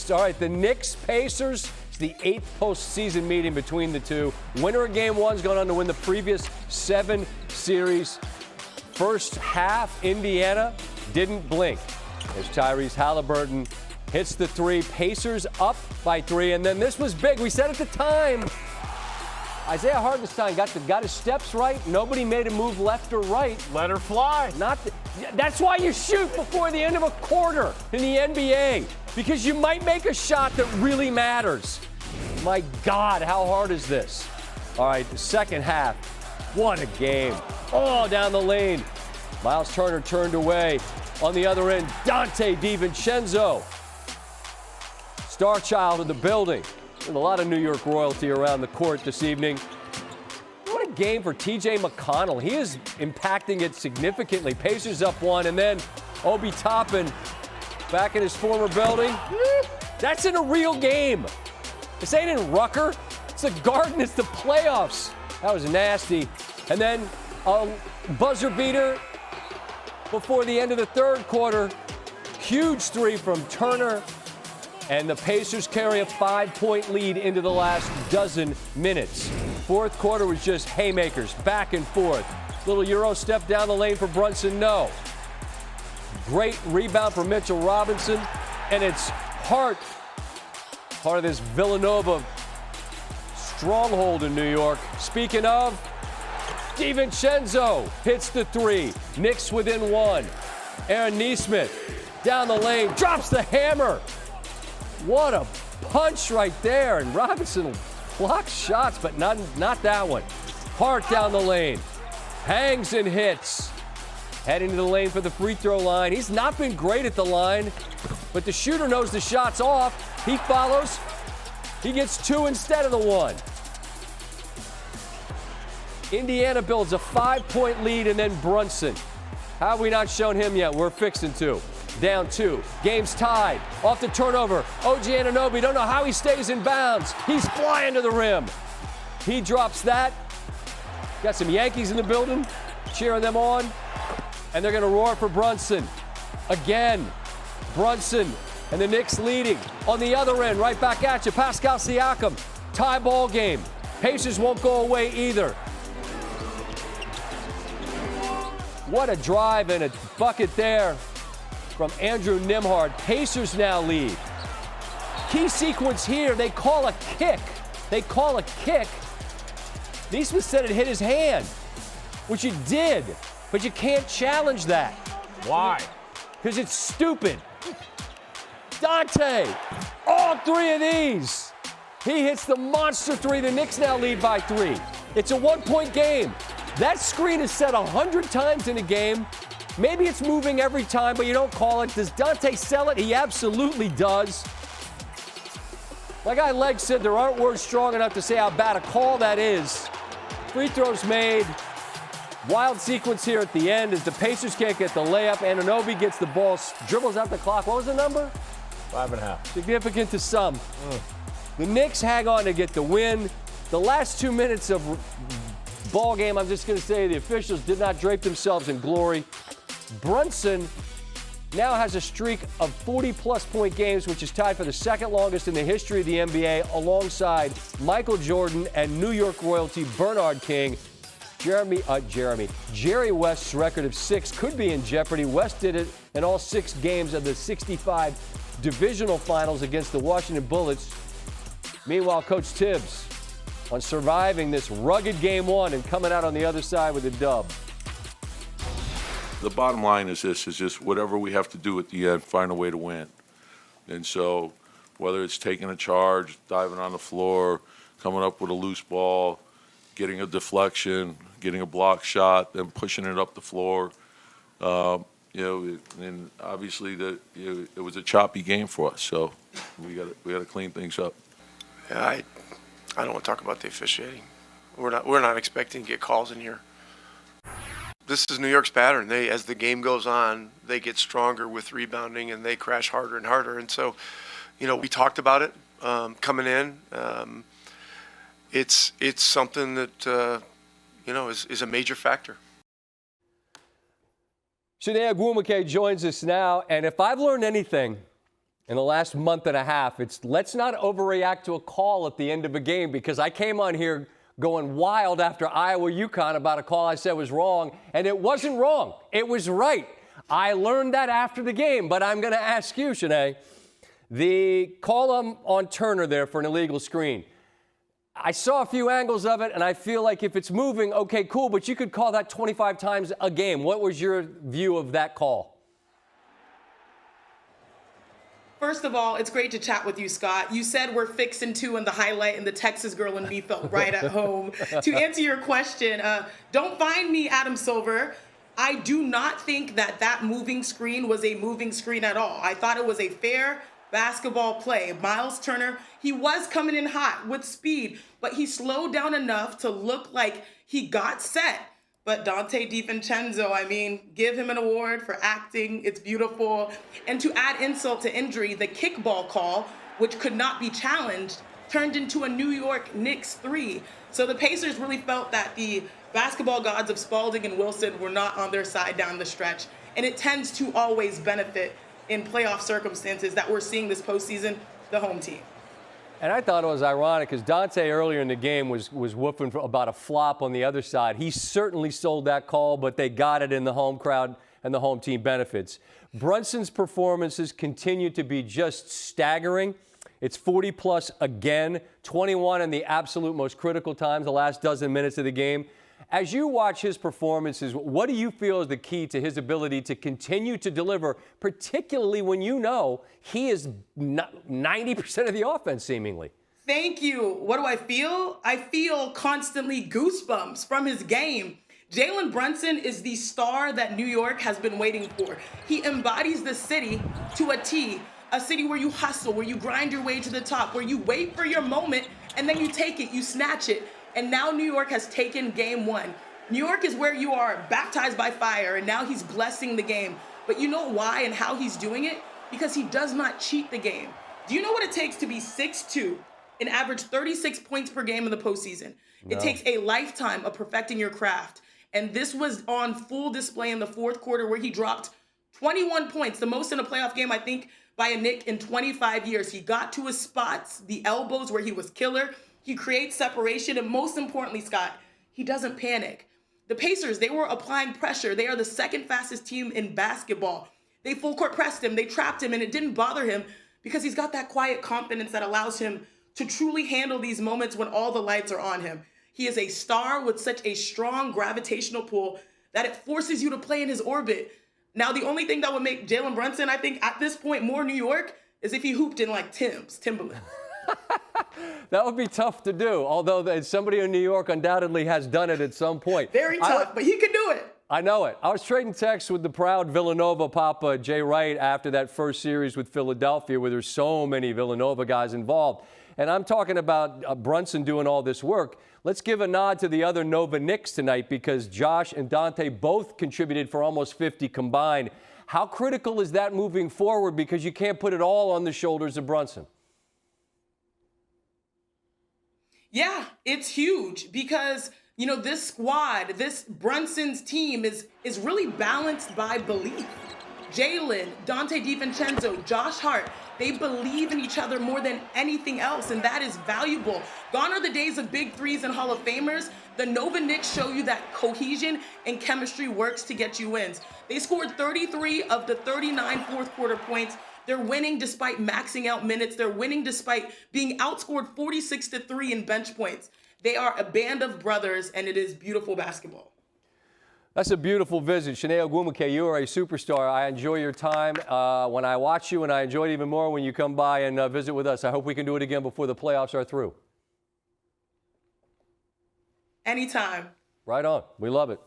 next. All right, the Knicks-Pacers. It's the 8th postseason meeting between the two. Winner of Game 1's gone on to win the previous 7 series. First half, Indiana didn't blink as Tyrese Halliburton hits the 3. Pacers up by 3, and then this was big. We said at the time, Isaiah Hartenstein got his steps right. Nobody made a move left or right. Let her fly. That's why you shoot before the end of a quarter in the NBA, because you might make a shot that really matters. My God, how hard is this? All right, the second half. What a game. All down the lane. Miles Turner turned away. On the other end, Dante DiVincenzo. Star child of the building. There's a lot of New York royalty around the court this evening. What a game for T.J. McConnell. He is impacting it significantly. Pacers up 1, and then Obi Toppin back in his former building. That's in a real game. This ain't in Rucker. It's the Garden. It's the playoffs. That was nasty. And then a buzzer beater before the end of the third quarter. Huge 3 from Turner. And the Pacers carry a 5-point lead into the last dozen minutes. Fourth quarter was just haymakers, back and forth. Little Euro step down the lane for Brunson, no. Great rebound for Mitchell Robinson. And it's Hart, part of this Villanova stronghold in New York. Speaking of, DiVincenzo hits the 3. Knicks within 1. Aaron Nesmith down the lane, drops the hammer. What a punch right there. And Robinson blocks shots, but not that one. Hart down the lane. Hangs and hits. Heading to the lane for the free throw line. He's not been great at the line, but the shooter knows the shot's off. He follows. He gets 2 instead of the 1. Indiana builds a 5-point lead, and then Brunson. How have we not shown him yet? We're fixing to. Down 2. Game's tied. Off the turnover. OG Anunoby, don't know how he stays in bounds. He's flying to the rim. He drops that. Got some Yankees in the building, cheering them on. And they're going to roar for Brunson. Again, Brunson and the Knicks leading. On the other end, right back at you, Pascal Siakam. Tie ball game. Pacers won't go away either. What a drive and a bucket there from Andrew Nembhard. Pacers now lead. Key sequence here, they call a kick. Nesmith said it hit his hand, which it did, but you can't challenge that. Why? Because it's stupid. Dante, all 3 of these. He hits the monster 3. The Knicks now lead by 3. It's a 1-point game. That screen is set 100 times in a game. Maybe it's moving every time, but you don't call it. Does Dante sell it? He absolutely does. My guy Legg said there aren't words strong enough to say how bad a call that is. Free throws made. Wild sequence here at the end as the Pacers can't get the layup. Anunoby gets the ball, dribbles out the clock. What was the number? 5.5. Significant to some. The Knicks hang on to get the win. The last 2 minutes of ball game, I'm just going to say the officials did not drape themselves in glory. Brunson now has a streak of 40-plus point games, which is tied for the second longest in the history of the NBA, alongside Michael Jordan and New York royalty Bernard King. Jerry West's record of 6 could be in jeopardy. West did it in all 6 games of the 65 divisional finals against the Washington Bullets. Meanwhile, Coach Tibbs on surviving this rugged Game 1 and coming out on the other side with a dub. The bottom line is this, is just whatever we have to do at the end, find a way to win. And so whether it's taking a charge, diving on the floor, coming up with a loose ball, getting a deflection, getting a block shot, then pushing it up the floor, and obviously it was a choppy game for us. So we got to clean things up. Yeah, I don't want to talk about the officiating. We're not expecting to get calls in here. This is New York's pattern. As the game goes on, they get stronger with rebounding and they crash harder and harder. And so, we talked about it coming in. It's something that is a major factor. Chiney Ogwumike joins us now, and if I've learned anything in the last month and a half, it's let's not overreact to a call at the end of a game, because I came on here going wild after Iowa-UConn about a call I said was wrong, and it wasn't wrong. It was right. I learned that after the game, but I'm going to ask you, Chiney, the call on Turner there for an illegal screen. I saw a few angles of it, and I feel like if it's moving, okay, cool, but you could call that 25 times a game. What was your view of that call? First of all, it's great to chat with you, Scott. You said we're fixing two in the highlight, and the Texas girl in me felt right at home. To answer your question, don't find me, Adam Silver. I do not think that moving screen was a moving screen at all. I thought it was a fair basketball play. Miles Turner, he was coming in hot with speed, but he slowed down enough to look like he got set. But Dante DiVincenzo, I mean, give him an award for acting. It's beautiful. And to add insult to injury, the kickball call, which could not be challenged, turned into a New York Knicks 3. So the Pacers really felt that the basketball gods of Spalding and Wilson were not on their side down the stretch. And it tends to always benefit in playoff circumstances that we're seeing this postseason, the home team. And I thought it was ironic because Dante earlier in the game was whooping about a flop on the other side. He certainly sold that call, but they got it in the home crowd and the home team benefits. Brunson's performances continue to be just staggering. It's 40-plus again, 21 in the absolute most critical times, the last dozen minutes of the game. As you watch his performances, what do you feel is the key to his ability to continue to deliver, particularly when you know he is 90% of the offense, seemingly? Thank you. What do I feel? I feel constantly goosebumps from his game. Jalen Brunson is the star that New York has been waiting for. He embodies the city to a T, a city where you hustle, where you grind your way to the top, where you wait for your moment, and then you take it, you snatch it. And now New York has taken game one. New York is where you are baptized by fire, and now he's blessing the game. But you know why and how he's doing it? Because he does not cheat the game. Do you know what it takes to be 6'2" and average 36 points per game in the postseason? No. It takes a lifetime of perfecting your craft. And this was on full display in the fourth quarter, where he dropped 21 points, the most in a playoff game, I think, by a Knick in 25 years. He got to his spots, the elbows where he was killer. He creates separation, and most importantly, Scott, he doesn't panic. The Pacers, they were applying pressure. They are the second fastest team in basketball. They full court pressed him, they trapped him, and it didn't bother him because he's got that quiet confidence that allows him to truly handle these moments when all the lights are on him. He is a star with such a strong gravitational pull that it forces you to play in his orbit. Now, the only thing that would make Jalen Brunson, I think, at this point more New York is if he hooped in like Timberland. That would be tough to do, although somebody in New York undoubtedly has done it at some point. Very tough, but he can do it. I know it. I was trading texts with the proud Villanova Papa, Jay Wright, after that first series with Philadelphia, where there's so many Villanova guys involved. And I'm talking about Brunson doing all this work. Let's give a nod to the other Nova Knicks tonight, because Josh and Dante both contributed for almost 50 combined. How critical is that moving forward? Because you can't put it all on the shoulders of Brunson. Yeah, it's huge because, you know, this squad, this Brunson's team is really balanced by belief. Jalen, Dante DiVincenzo, Josh Hart, they believe in each other more than anything else, and that is valuable. Gone are the days of big threes and Hall of Famers. The Nova Knicks show you that cohesion and chemistry works to get you wins. They scored 33 of the 39 fourth quarter points. They're winning despite maxing out minutes. They're winning despite being outscored 46-3 in bench points. They are a band of brothers, and it is beautiful basketball. That's a beautiful visit. Chiney Ogwumike, you are a superstar. I enjoy your time when I watch you, and I enjoy it even more when you come by and visit with us. I hope we can do it again before the playoffs are through. Anytime. Right on. We love it.